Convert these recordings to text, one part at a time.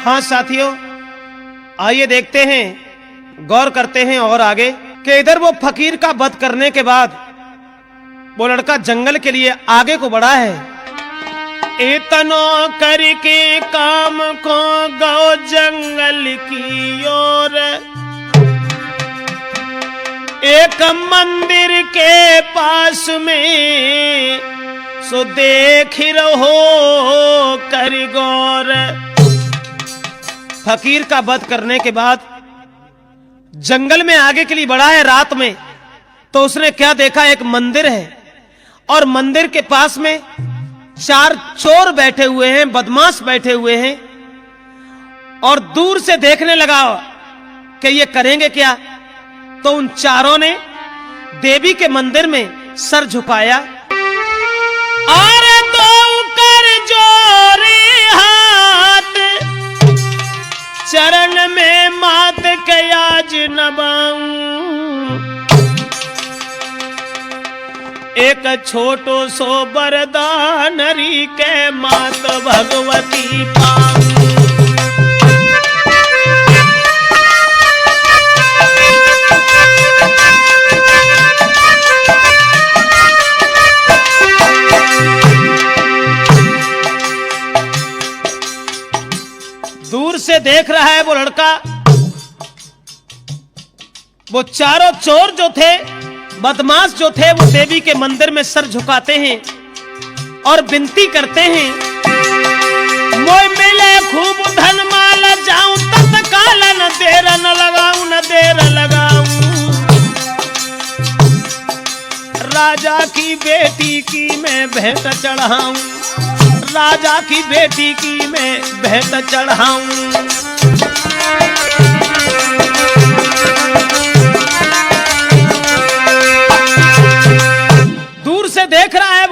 हाँ साथियों, आइए देखते हैं, गौर करते हैं और आगे कि इधर वो फकीर का वध करने के बाद वो लड़का जंगल के लिए आगे को बढ़ा है। इतना करके काम को गौ जंगल की ओर, एक मंदिर के पास में सो देख रहो कर गौर। फकीर का वध करने के बाद जंगल में आगे के लिए बढ़ा है रात में, तो उसने क्या देखा, एक मंदिर है और मंदिर के पास में 4 चोर बैठे हुए हैं, बदमाश बैठे हुए हैं। और दूर से देखने लगा कि ये करेंगे क्या, तो उन चारों ने देवी के मंदिर में सर झुकाया और दो कर जोरे हाथ, चरण में मात के आज नबाऊं। एक छोटो सो बरदान री के मात भगवती पाऊं। दूर से देख रहा है वो लड़का, वो चारों चोर जो थे, बदमाश जो थे, वो देवी के मंदिर में सर झुकाते हैं और विनती करते हैं, मोय मिले खूब धन माला, जाऊं तत्काल, न देर न लगाऊं, न देर लगाऊं। राजा की बेटी की मैं भेंट चढ़ाऊं, राजा की बेटी की मैं भेंट चढ़ाऊं। दूर से देख रहा है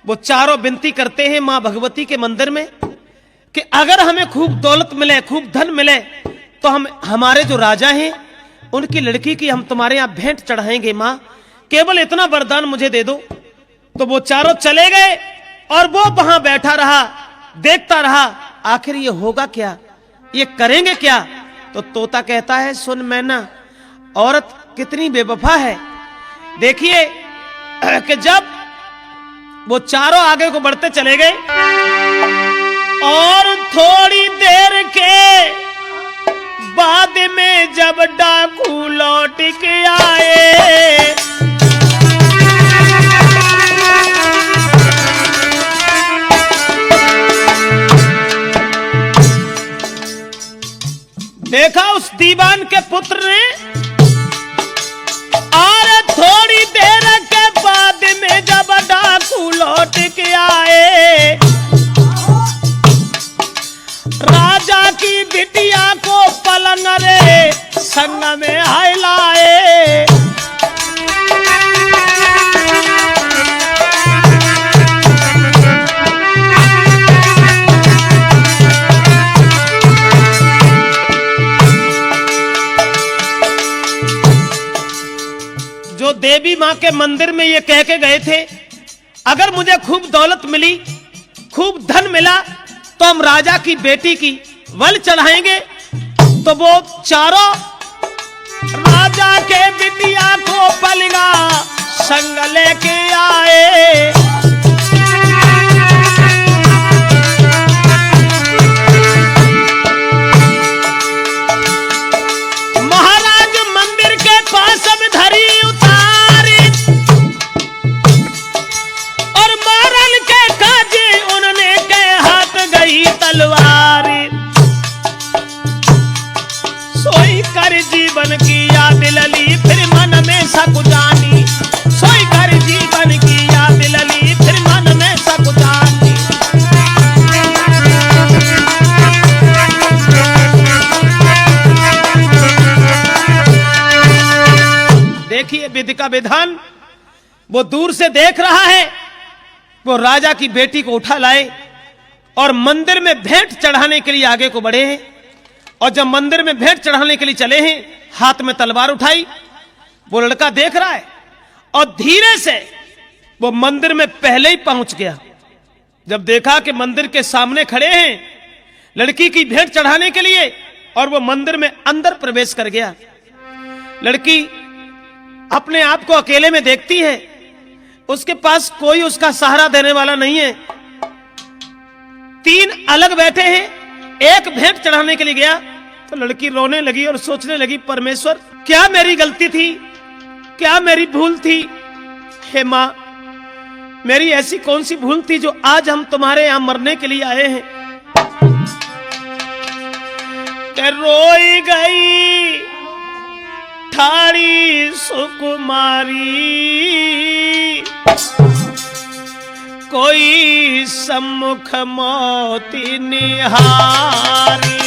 वो चारों विनती करते हैं मां भगवती के मंदिर में कि अगर हमें खूब दौलत मिले, खूब धन मिले, तो हम हमारे जो राजा हैं उनकी लड़की की हम तुम्हारे यहां भेंट चढ़ाएंगे मां, केवल इतना वरदान मुझे दे दो। तो वो चारों चले गए और वो वहां बैठा रहा, देखता रहा, आखिर ये होगा क्या, ये करेंगे क्या। तो तोता कहता है, सुन मैना, औरत कितनी बेवफा है। देखिए कि जब वो चारों आगे को बढ़ते चले गए और थोड़ी देर के बाद में जब डाकू लौट के आए, देखा उस दीवान के पुत्र ने, और थोड़ी देर के बाद में जब डाकू लौट के आए, राजा की बिटिया को पलंग रे संग में हाय लाए। जो देवी मां के मंदिर में ये कह के गए थे, अगर मुझे खूब दौलत मिली, खूब धन मिला, तो हम राजा की बेटी की वल चढ़ाएंगे। तो वो चारों राजा के बिटिया को पलगा संग लेके आए। महाराज मंदिर के पास अब धरी उतारी और मारल के काजे उन्होंने के हाथ गई तलवारी। सोई कर जीवन की याद लली, फिर मन में सकुचानी। सोई कर जीवन की याद लली, फिर मन में सकुचानी। देखिए विधि का विधान, वो दूर से देख रहा है, वो राजा की बेटी को उठा लाए और मंदिर में भेंट चढ़ाने के लिए आगे को बढ़े हैं। और जब मंदिर में भेंट चढ़ाने के लिए चले हैं, हाथ में तलवार उठाई, वो लड़का देख रहा है और धीरे से वो मंदिर में पहले ही पहुंच गया। जब देखा कि मंदिर के सामने खड़े हैं लड़की की भेंट चढ़ाने के लिए, और वो मंदिर में अंदर प्रवेश कर गया। लड़की अपने आप को अकेले में देखती है, उसके पास कोई उसका सहारा देने वाला नहीं है। 3 अलग बैठे हैं, एक भेंट चढ़ाने के लिए गया तो लड़की रोने लगी और सोचने लगी, परमेश्वर क्या मेरी गलती थी, क्या मेरी भूल थी? हे मां, मेरी ऐसी कौन सी भूल थी जो आज हम तुम्हारे यहां मरने के लिए आए हैं? रोई गई ठाड़ी सुकुमारी, कोई सम्मुख मोती निहारी।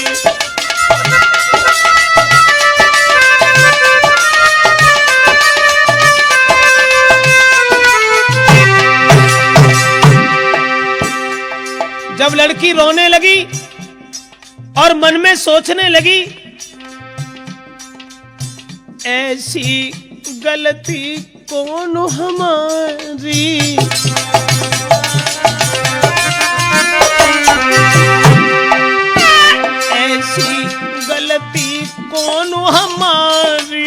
जब लड़की रोने लगी और मन में सोचने लगी, ऐसी गलती कौन हमारी, ऐसी गलती कौन हमारी,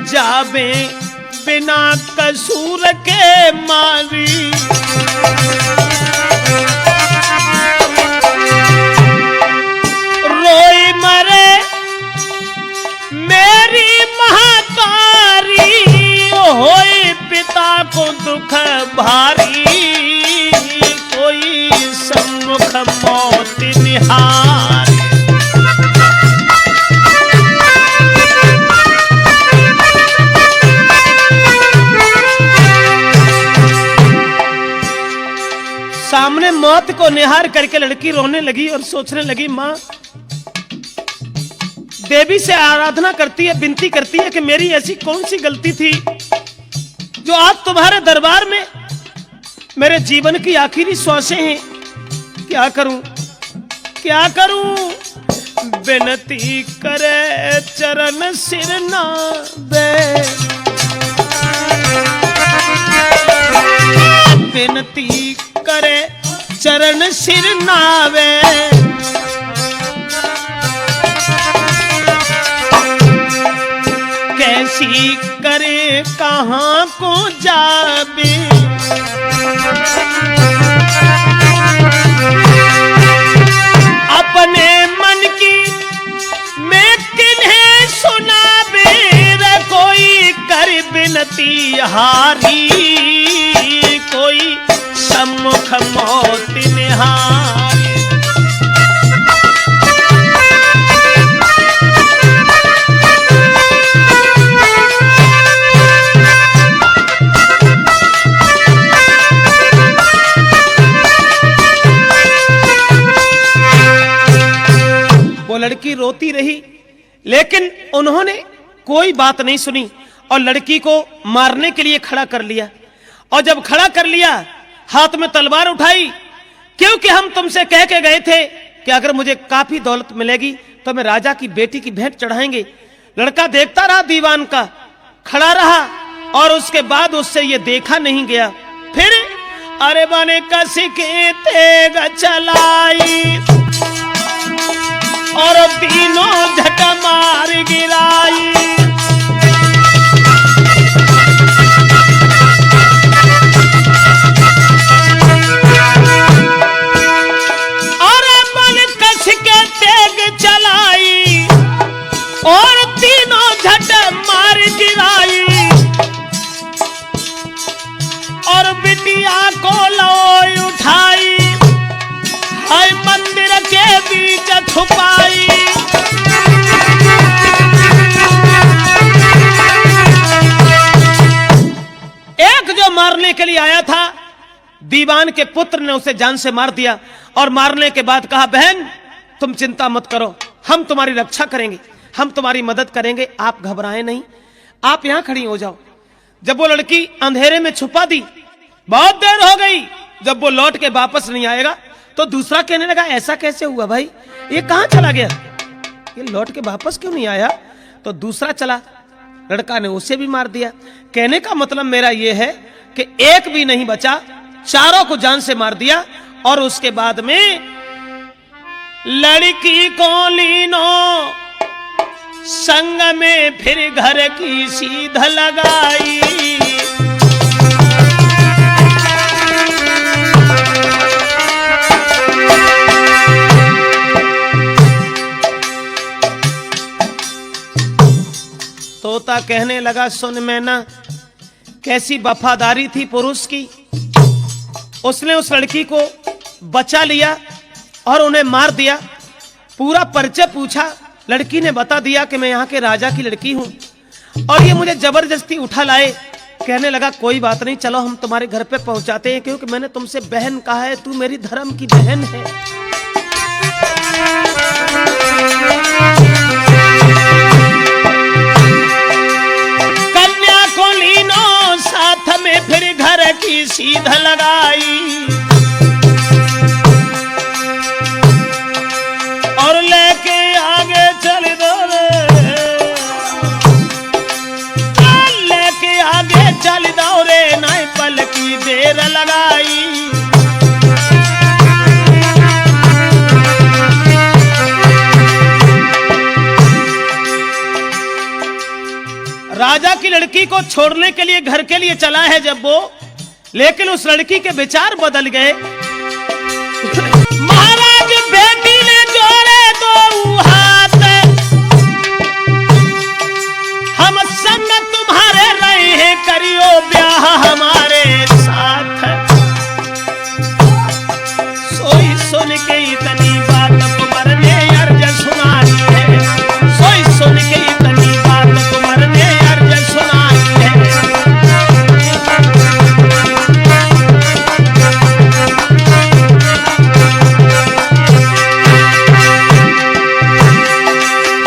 जाबे बिना कसूर के मारी। रोई मरे मेरी महातारी, होई पिता को दुख भारी, कोई सम्मुख मौत निहारी। सामने मौत को निहार करके लड़की रोने लगी और सोचने लगी, मां देवी से आराधना करती है, विनती करती है कि मेरी ऐसी कौन सी गलती थी जो आज तुम्हारे दरबार में मेरे जीवन की आखिरी श्वासें हैं। क्या करूं, क्या करूं? विनती करे चरण सिर नावे, विनती करे चरण सिर नावे, कैसी करे कहां को जाबे, अपने मन की मैं किन्हें सुनाबे, रे कोई कर बिनती हारी, कोई सम्मुख मौत निहारी। वो लड़की रोती रही, लेकिन उन्होंने कोई बात नहीं सुनी और लड़की को मारने के लिए खड़ा कर लिया। और जब खड़ा कर लिया, हाथ में तलवार उठाई, क्योंकि हम तुमसे कह के गए थे कि अगर मुझे काफी दौलत मिलेगी तो मैं राजा की बेटी की भेंट चढ़ाएंगे। लड़का देखता रहा, दीवान का खड़ा रहा, और उसके बाद उससे ये देखा नहीं गया। फिर अरे बने कस के तेग चलाई और तीनों झट मार गिराई। और बन कस के तेग चलाई और तीनों झट मार गिराई। और बिटिया को लोई उठाई, हाय मंदिर के बीच छुपाई। एक जो मारने के लिए आया था, दीवान के पुत्र ने उसे जान से मार दिया। और मारने के बाद कहा, बहन तुम चिंता मत करो, हम तुम्हारी रक्षा करेंगे, हम तुम्हारी मदद करेंगे, आप घबराएं नहीं, आप यहां खड़ी हो जाओ। जब वो लड़की अंधेरे में छुपा दी, बहुत देर हो गई, जब वो लौट के वापस नहीं आएगा तो दूसरा कहने लगा, ऐसा कैसे हुआ भाई, ये कहां चला गया, ये लौट के वापस क्यों नहीं आया? तो दूसरा चला, लड़का ने उसे भी मार दिया। कहने का मतलब मेरा ये है कि एक भी नहीं बचा, चारों को जान से मार दिया। और उसके बाद में लड़की को लीनो संग में फिर घर की सीध लगाई। तोता कहने लगा, सुन मैना, कैसी वफादारी थी पुरुष की। उसने उस लड़की को बचा लिया और उन्हें मार दिया। पूरा परिचय पूछा, लड़की ने बता दिया कि मैं यहाँ के राजा की लड़की हूँ और ये मुझे जबरदस्ती उठा लाए। कहने लगा, कोई बात नहीं, चलो हम तुम्हारे घर पे पहुंचाते हैं, क्योंकि मैंने तुमसे बहन कहा है, तू मेरी धर्म की बहन है। कन्या को लीनो साथ में फिर घर की सीध लगाई और लेके आगे चल दो लेके आगे चल दो रे, नहीं पल की देर लगाई। राजा की लड़की को छोड़ने के लिए घर के लिए चला है जब वो, लेकिन उस लड़की के विचार बदल गए। महाराज बेटी ने जोड़े दो हाथ, हम संग तुम्हारे रहे हैं, करियो ब्याह हमारे साथ। सोई सुन के इतनी बात कुंवर ने अर्ज सुनाई है, सोई सुन के इतनी बात कुंवर ने अर्ज सुनाई है।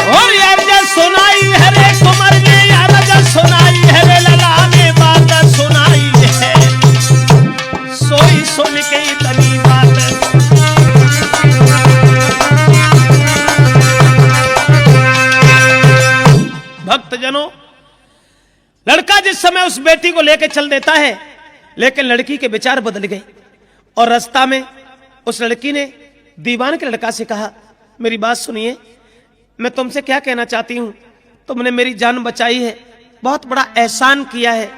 और अर्ज सुनाई है रे कुंवर ने, अर्ज सुनाई है रे लला ने बात सुनाई है, सोई सुन के इतनी बात। भक्तजनों, लड़का जिस समय उस बेटी को लेकर चल देता है, लेकिन लड़की के विचार बदल गए और रास्ता में उस लड़की ने दीवान के लड़का से कहा, मेरी बात सुनिए, मैं तुमसे क्या कहना चाहती हूँ, तुमने मेरी जान बचाई है, बहुत बड़ा एहसान किया है,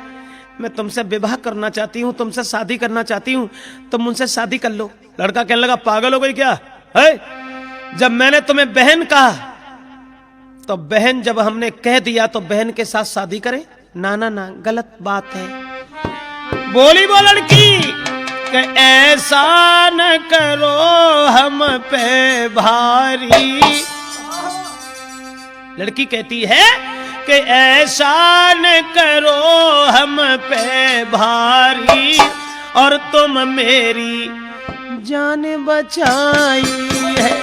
मैं तुमसे विवाह करना चाहती हूँ, तुमसे शादी करना चाहती हूँ, तुम मुझसे शादी कर लो। लड़का कहने लगा, पागल हो गई क्या है? जब मैंने तुम्हें बहन कहा तो बहन जब हमने कह दिया तो बहन के साथ शादी करें? ना ना ना, गलत बात है। बोली वो लड़की कि ऐसा न करो हम पे भारी। लड़की कहती है कि ऐसा न करो हम पे भारी, और तुम मेरी जान बचाई है।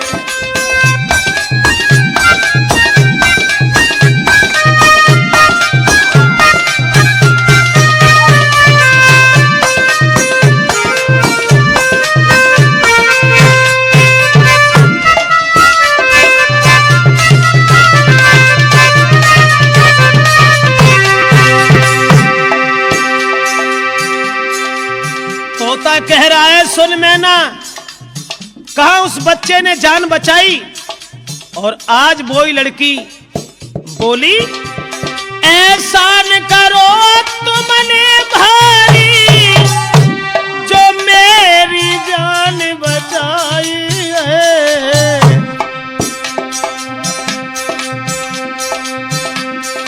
तोता कह रहा है, सुन मैना, कहा उस बच्चे ने जान बचाई, और आज वही लड़की बोली, ऐसा न करो तुमने भारी, जो मेरी जान बचाई है।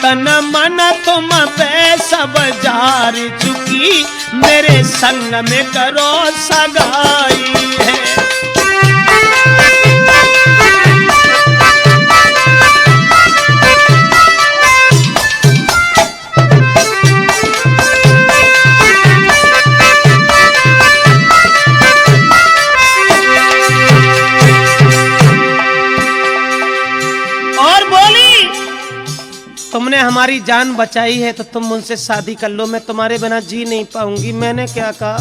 तन मन तुम पे सब जार चुकी, मेरे संग में करो सगाई है। और बोली, तुमने हमारी जान बचाई है तो तुम मुझसे शादी कर लो, मैं तुम्हारे बिना जी नहीं पाऊंगी। मैंने क्या कहा?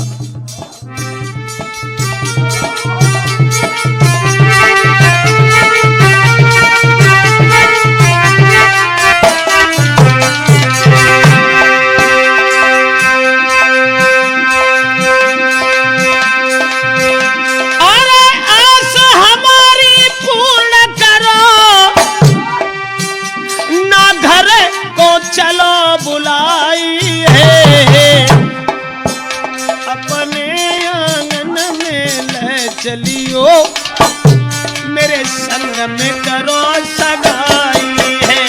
चलियो, मेरे संग में करो सगाई है।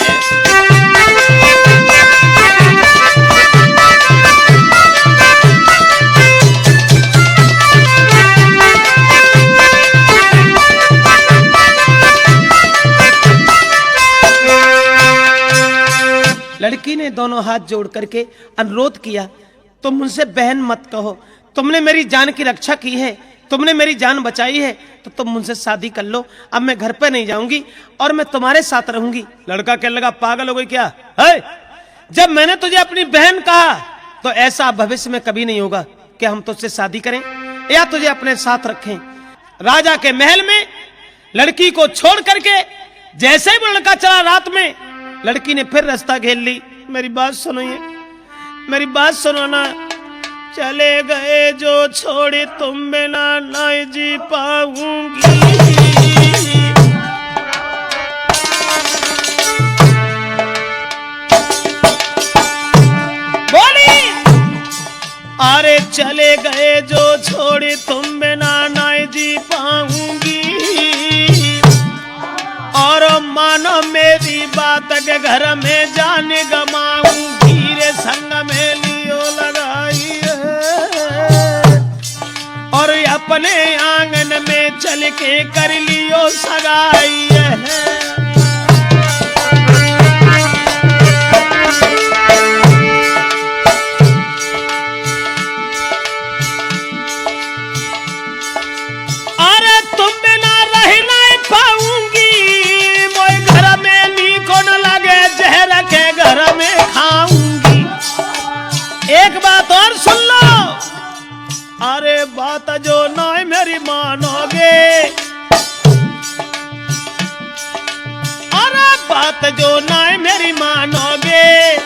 लड़की ने दोनों हाथ जोड़ करके अनुरोध किया, तुम मुझसे बहन मत कहो, तुमने मेरी जान की रक्षा की है, तुमने मेरी जान बचाई है, तो तुम मुझसे शादी कर लो। अब मैं घर पे नहीं जाऊंगी और मैं तुम्हारे साथ रहूंगी। लड़का कहने लगा, पागल हो गई क्या है? जब मैंने तुझे अपनी बहन कहा तो ऐसा भविष्य में कभी नहीं होगा कि हम तुझसे शादी करें या तुझे अपने साथ रखें। राजा के महल में लड़की को छोड़ करके जैसे ही वो लड़का चला, रात में लड़की ने फिर रास्ता घेर ली। मेरी बात सुनो, ये मेरी बात सुनो ना। चले गए जो छोड़े तुम बिना नहीं जी पाऊंगी। बोली, अरे चले गए जो छोड़े तुम बिना नहीं जी पाऊंगी। और मानो मेरी बात के घर में जाने गमाऊंगी रे, संग में लियो लगाई है। और अपने आंगन में चल के कर लियो सगाई है। अरे तुम बिना रह नहीं पाऊंगी, घर में नी को न लगे, जहर के घर में खाऊंगी। एक बात और सुन लो, अरे बात जो ना मेरी मानोगे, अरे बात जो ना मेरी मानोगे,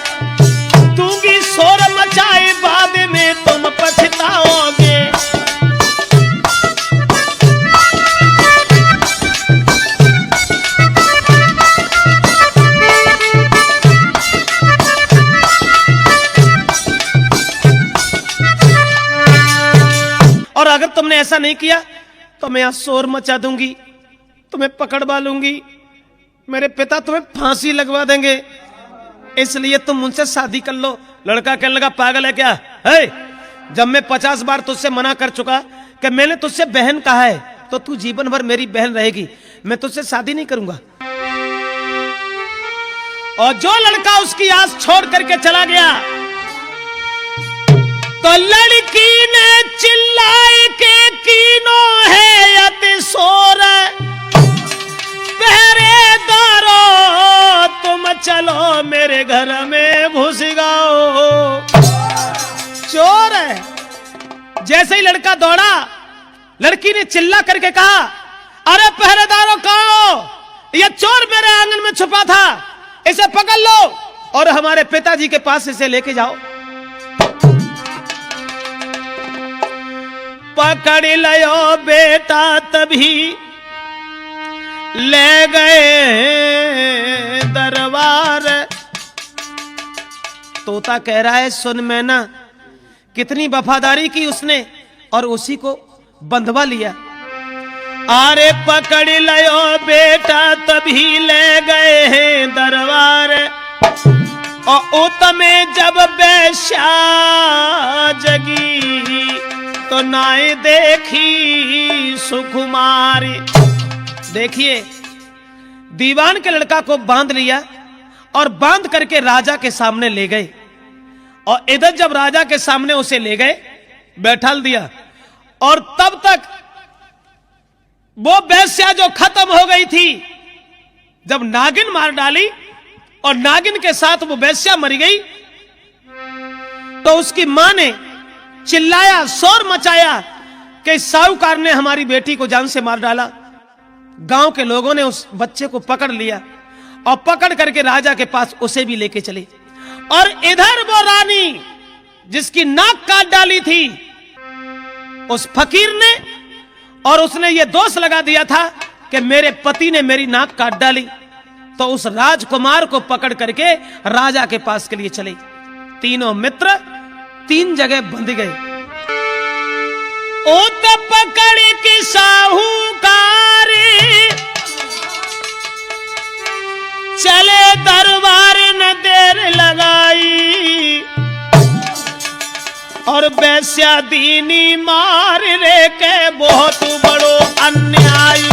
दूंगी शोर मचाए, बाद में तुम पछताओगे। और अगर तुमने ऐसा नहीं किया तो मैं यहां शोर मचा दूंगी, तुम्हें पकड़वा लूंगी, मेरे पिता तुम्हें फांसी लगवा देंगे, इसलिए तुम मुझसे शादी कर लो। लड़का कहने लगा, पागल है क्या है? जब मैं 50 बार तुझसे मना कर चुका कि मैंने तुझसे बहन कहा है तो तू जीवन भर मेरी बहन रहेगी, मैं तुझसे शादी नहीं करूंगा। और जो लड़का उसकी आस छोड़ करके चला गया तो लड़की ने चिल्लाई के कीनो है अति शोर, पहरेदारो तुम चलो मेरे घर में घुस गाओ। चोर है। जैसे ही लड़का दौड़ा, लड़की ने चिल्ला करके कहा, अरे पहरेदारों कहो, यह चोर मेरे आंगन में छुपा था, इसे पकड़ लो और हमारे पिताजी के पास इसे लेके जाओ। पकड़ लियो बेटा, तभी ले गए दरबार। तोता कह रहा है, सुन मैना, कितनी वफादारी की उसने और उसी को बंधवा लिया। अरे पकड़ लियो बेटा, तभी ले गए हैं दरबार। और उत में जब बेश्या जगी तो नाए देखी सुकुमारी। देखिए, दीवान के लड़का को बांध लिया और बांध करके राजा के सामने ले गए। और इधर जब राजा के सामने उसे ले गए, बैठा दिया, और तब तक वो बेश्या जो खत्म हो गई थी, जब नागिन मार डाली और नागिन के साथ वो बेश्या मर गई, तो उसकी मां ने चिल्लाया, शोर मचाया कि साहूकार ने हमारी बेटी को जान से मार डाला। गांव के लोगों ने उस बच्चे को पकड़ लिया और पकड़ करके राजा के पास उसे भी लेके चले। और इधर वो रानी जिसकी नाक काट डाली थी, उस फकीर ने, और उसने ये दोष लगा दिया था कि मेरे पति ने मेरी नाक काट डाली, तो उस राजकुमार को पकड़ करके राजा के पास के लिए चले। तीनों मित्र 3 जगह बंध गए। ओ तो पकड़ के साहूकार चले दरबार न देर लगाई और वैश्या दीनी मार रे के बहुत बड़ो अन्याय।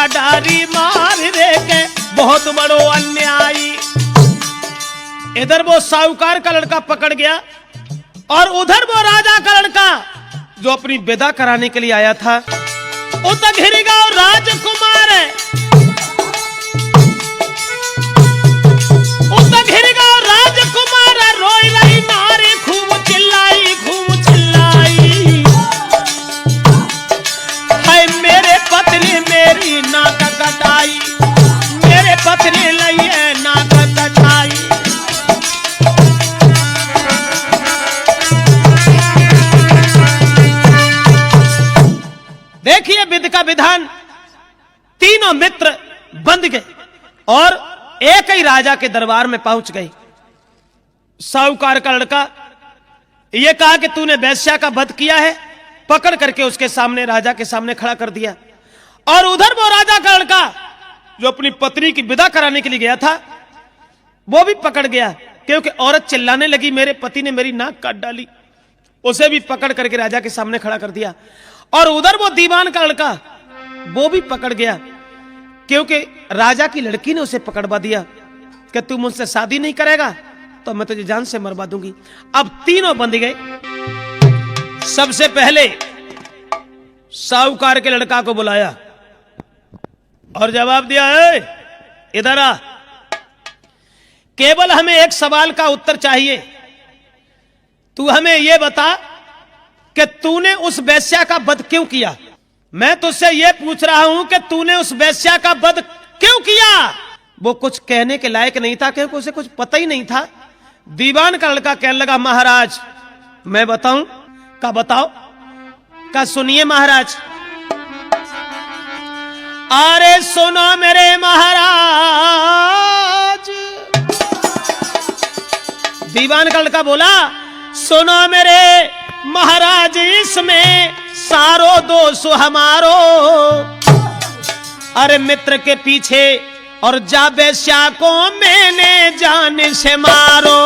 डारी मार रे के बहुत बड़ो अन्यायी। इधर वो साहूकार का लड़का पकड़ गया और उधर वो राजा का लड़का जो अपनी विदा कराने के लिए आया था। उधर घिरेगा और राजकुमार है, उधर घिरेगा और राजकुमार रोई रही नारी खूब चिल्लाई हाय मेरे पत्नी मेरी नाक कटाई, मेरे पत्नी लई है नाक कटाई। देखिए विधि का विधान, तीनों मित्र बंध गए और एक ही राजा के दरबार में पहुंच गए। साहूकार का लड़का यह कहा कि तूने वैश्या का वध किया है, पकड़ करके उसके सामने राजा के सामने खड़ा कर दिया। और उधर वो राजा का लड़का जो अपनी पत्नी की विदा कराने के लिए गया था वो भी पकड़ गया, क्योंकि औरत चिल्लाने लगी मेरे पति ने मेरी नाक काट डाली। उसे भी पकड़ करके राजा के सामने खड़ा कर दिया। और उधर वो दीवान का लड़का वो भी पकड़ गया, क्योंकि राजा की लड़की ने उसे पकड़वा दिया कि तू मुझसे शादी नहीं करेगा तो मैं तुझे जान से मरवा दूंगी। अब तीनों बंध गए। सबसे पहले साहूकार के लड़का को बुलाया और जवाब दिया, इधर आ, केवल हमें एक सवाल का उत्तर चाहिए। तू हमें यह बता कि तूने उस वैश्या का वध क्यों किया। मैं तुझसे यह पूछ रहा हूं कि तूने उस वैश्या का वध क्यों किया। वो कुछ कहने के लायक नहीं था, क्योंकि उसे कुछ पता ही नहीं था। दीवान का लड़का कहने लगा, महाराज मैं बताऊं। का बताओ। का सुनिए महाराज। अरे सुनो मेरे महाराज। दीवान का लड़का बोला, सुनो मेरे महाराज, इसमें सारो दोष हमारो। अरे मित्र के पीछे और जा वैश्या को मैंने जान से मारो।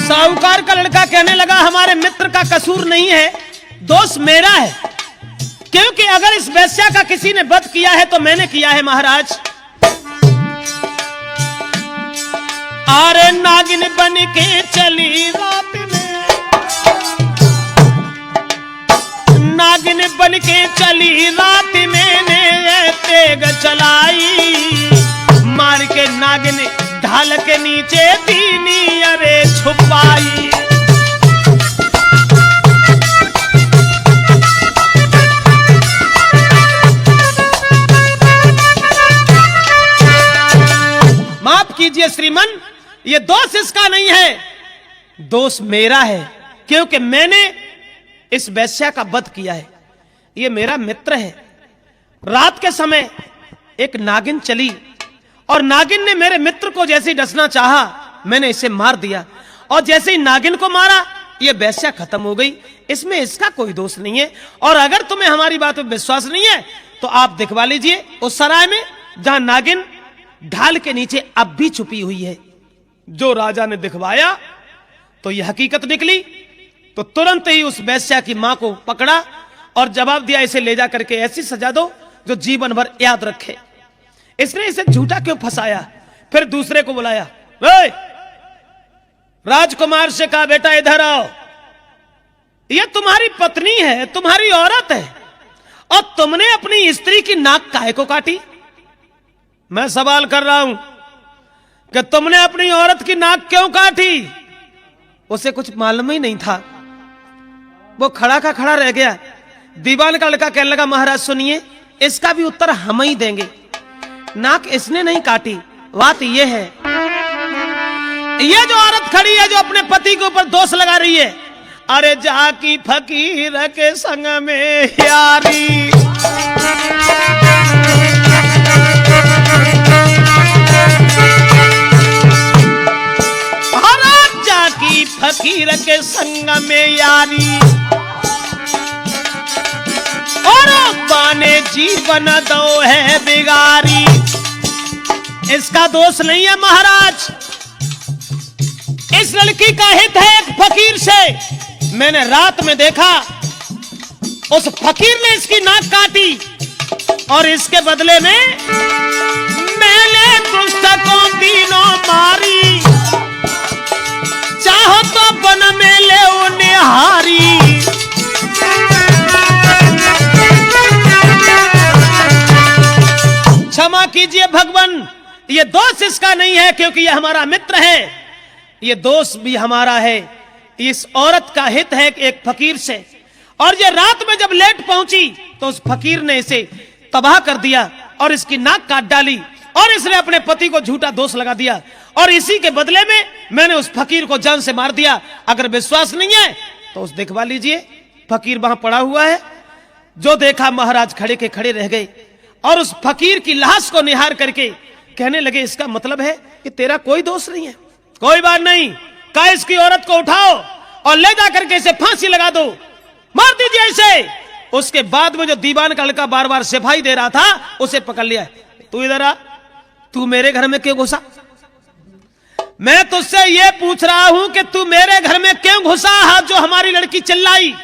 साहूकार का लड़का कहने लगा, हमारे मित्र का कसूर नहीं है, दोष मेरा है, क्योंकि अगर इस वैश्या का किसी ने वध किया है तो मैंने किया है महाराज। अरे नागिन बन के चली रात में, नागिन बन के चली रात मैंने तेग चलाई। मार के नागिन ढाल के नीचे दीनी अरे छुपाई। माफ कीजिए श्रीमन, ये दोष इसका नहीं है, दोष मेरा है, क्योंकि मैंने इस वैश्या का वध किया है। ये मेरा मित्र है। रात के समय एक नागिन चली और नागिन ने मेरे मित्र को जैसे ही डसना चाहा, मैंने इसे मार दिया। और जैसे ही नागिन को मारा, ये वैश्या खत्म हो गई। इसमें इसका कोई दोष नहीं है। और अगर तुम्हें हमारी बात में विश्वास नहीं है तो आप दिखवा लीजिए उस सराय में जहां नागिन ढाल के नीचे अब भी छुपी हुई है। जो राजा ने दिखवाया तो यह हकीकत निकली, तो तुरंत ही उस वैश्या की मां को पकड़ा और जवाब दिया, इसे ले जा करके ऐसी सजा दो जो जीवन भर याद रखे। इसने इसे झूठा क्यों फंसाया। फिर दूसरे को बुलाया, राजकुमार से कहा, बेटा इधर आओ, यह तुम्हारी पत्नी है, तुम्हारी औरत है, और तुमने अपनी स्त्री की नाक काहे को काटी। मैं सवाल कर रहा हूं कि तुमने अपनी औरत की नाक क्यों काटी। उसे कुछ मालूम ही नहीं था। वो खड़ा का खड़ा रह गया। दीवान का लड़का कहने लगा, महाराज सुनिए, इसका भी उत्तर हम ही देंगे। नाक इसने नहीं काटी, बात ये है, ये जो औरत खड़ी है जो अपने पति के ऊपर दोष लगा रही है, अरे जाकी फकीर के संग में यारी, अरे जाकी फकीर के संग में यारी, और बाने जीवन दो है बिगारी। इसका दोष नहीं है महाराज, इस लड़की का हित है एक फकीर से। मैंने रात में देखा उस फकीर ने इसकी नाक काटी और इसके बदले में मैंने पुस्तकों तीनों मारी, चाहो तो बन में ले निहारी। क्षमा कीजिए भगवान, ये दोष इसका नहीं है क्योंकि ये हमारा मित्र है, ये दोष भी हमारा है। इस औरत का हित है एक फकीर से, और ये रात में जब लेट पहुंची तो उस फकीर ने इसे तबाह कर दिया और इसकी नाक काट डाली, और इसने अपने पति को झूठा दोष लगा दिया, और इसी के बदले में मैंने उस फकीर को जान से मार दिया। अगर विश्वास नहीं है तो उस दिखवा लीजिए, फकीर वहां पड़ा हुआ है। जो देखा महाराज खड़े के खड़े रह गए और उस फकीर की लाश को निहार करके कहने लगे, इसका मतलब है कि तेरा कोई दोष नहीं है। कोई बात नहीं, कहा इसकी औरत को उठाओ और ले जाकर के इसे फांसी लगा दो, मार दीजिए इसे। उसके बाद में जो दीवान का लड़का बार बार सिपाही दे रहा था उसे पकड़ लिया। तू इधर आ, तू मेरे घर में क्यों घुसा? मैं तुझसे ये पूछ रहा हूं कि तू मेरे घर में क्यों घुसा जो हमारी लड़की चिल्लाई?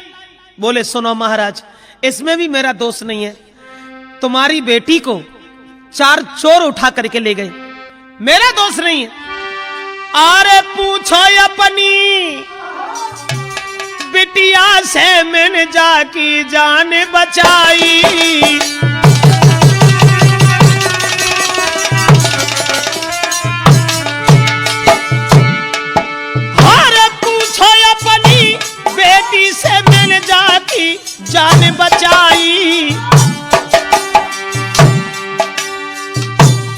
बोले, सुनो महाराज, इसमें भी मेरा दोष नहीं है। तुम्हारी बेटी को 4 चोर उठा करके ले गए, मेरा दोष नहीं है। अरे पूछो अपनी बिटिया से मैंने जाकी जान बचाई, अरे पूछो अपनी बेटी से मैंने जाकी जान बचाई।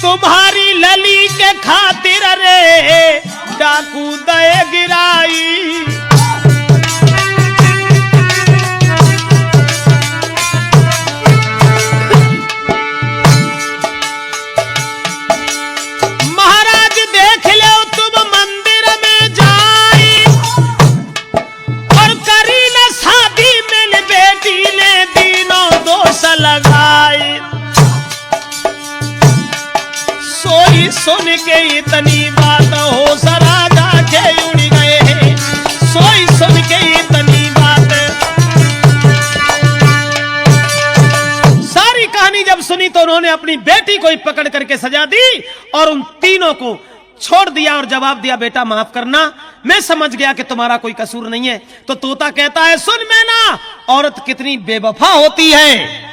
तुम्हारी लली के खातिर रे डाकू दए गिराई। महाराज देख लो तुम मंदिर में जाई और करी न शादी में बेटी ने दिनों दोष लगाई। सोई सुन के इतनी बात हो सरा जाके उड़ गए हैं, सोई सुन के इतनी बात। सारी कहानी जब सुनी तो उन्होंने अपनी बेटी को ही पकड़ करके सजा दी और उन तीनों को छोड़ दिया और जवाब दिया, बेटा माफ करना, मैं समझ गया कि तुम्हारा कोई कसूर नहीं है। तो तोता कहता है, सुन मैना, औरत कितनी बेवफा होती है।